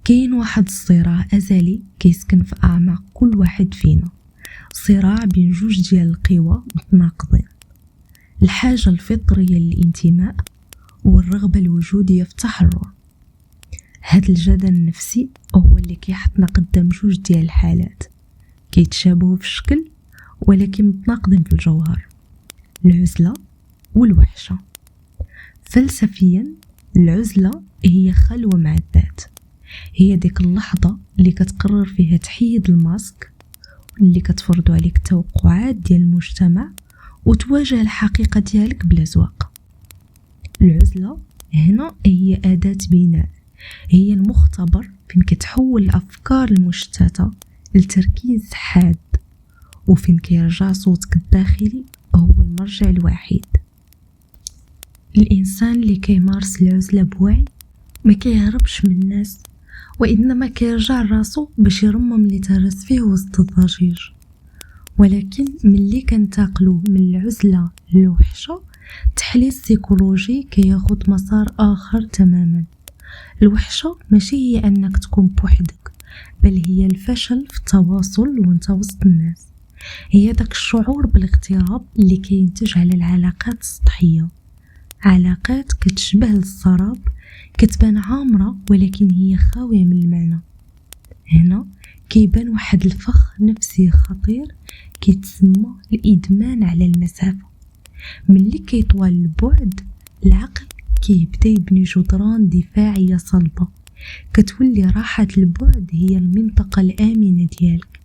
كاين واحد الصراع أزلي كيسكن في أعماق كل واحد فينا، صراع بين جوج ديال القوى متناقضين، الحاجة الفطرية للانتماء والرغبة الوجودية في التحرر. هاد الجدل النفسي هو اللي كيحطنا قدام جوج ديال الحالات كيتشابهوا في الشكل ولكن متناقضين في الجوهر، العزلة والوحشة. فلسفيا العزلة هي خلوة مع الذات، هي ديك اللحظة اللي كتقرر فيها تحيد الماسك اللي كتفرضوا عليك التوقعات ديال المجتمع وتواجه الحقيقة ديالك بلا زواق. العزلة هنا هي أداة بناء، هي المختبر فين كتحول الأفكار المشتتة لتركيز حاد، وفين كيرجع صوتك الداخلي هو المرجع الوحيد. الإنسان اللي كيمارس العزلة بوعي ما كيهربش من الناس، وإنما كيرجع راسو باش يرمم اللي تهرس فيه وسط الضجيج. ولكن ملي كنتقلو من العزلة للوحشة، التحليل السيكولوجي كياخد مسار آخر تماما. الوحشة ماشي هي أنك تكون بوحدك، بل هي الفشل في التواصل وانت وسط الناس، هي داك الشعور بالاغتراب اللي كينتج على العلاقات السطحية، علاقات كتشبه السراب، كتبان عامرة ولكن هي خاوية من المعنى. هنا كيبان واحد الفخ نفسي خطير كيتسمى الإدمان على المسافة. ملي كيطول البعد، العقل كيبدا يبني جدران دفاعية صلبة، كتولي راحة البعد هي المنطقة الآمنة ديالك،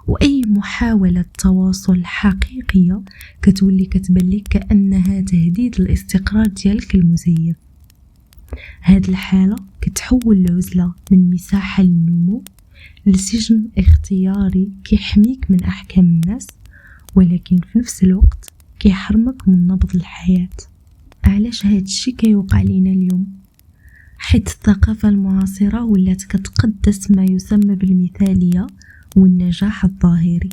وأي محاولة تواصل حقيقية كتولي كتبان لك كأنها تهديد الاستقرار ديالك المزيف. هاد الحالة كتحول العزلة من مساحة للنمو لسجن اختياري كيحميك من أحكام الناس، ولكن في نفس الوقت كيحرمك من نبض الحياة. علاش هاد الشي كيوقع لينا اليوم؟ حيت الثقافة المعاصرة ولات كتقدس ما يسمى بالمثالية والنجاح الظاهري،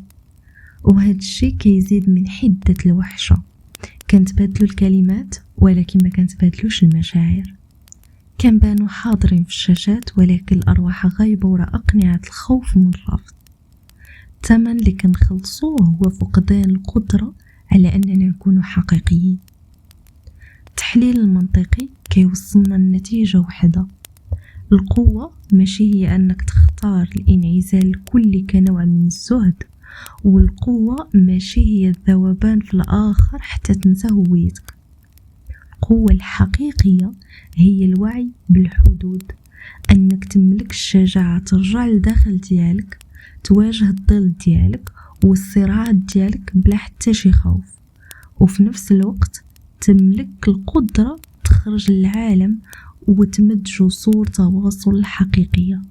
وهاد الشي كيزيد من حدة الوحشة. كنتبادلوا الكلمات ولكن ما كنتبادلوش المشاعر، كنبانوا حاضرين في الشاشات ولكن الأرواح غايبة وراء أقنعة الخوف من الرفض. الثمن اللي كنخلصوه هو فقدان القدرة على أننا نكون حقيقيين. التحليل المنطقي كيوصلنا لنتيجة وحدة: القوة ماشي هي أنك تختار الانعزال الكلي كنوع من الزهد، والقوة ماشي هي الذوبان في الآخر حتى تنسى هويتك. القوة الحقيقية هي الوعي بالحدود، أنك تملك الشجاعة ترجع لداخل ديالك، تواجه الظل ديالك والصراعات ديالك بلا حتى شي خوف، وفي نفس الوقت تملك القدرة تخرج للعالم وتمد جسور تواصل الحقيقية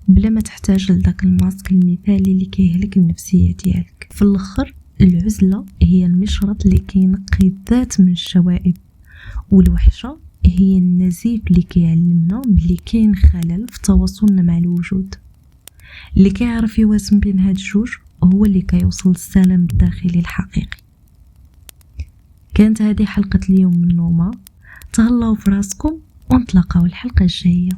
بلا ما تحتاج لذاك الماسك المثالي اللي كيهلك النفسية ديالك. في الاخر العزلة هي المشرط اللي كينقي الذات من الشوائب، والوحشة هي النزيف اللي كيعلمنا بلي كاين خلل في تواصلنا مع الوجود. اللي كيعرف يوازن بين هاد الجوج هو اللي كيوصل للسلام الداخلي الحقيقي. كانت هذه حلقة اليوم من نوما، تهلاو في راسكم ونتلاقاو الحلقة الجاية.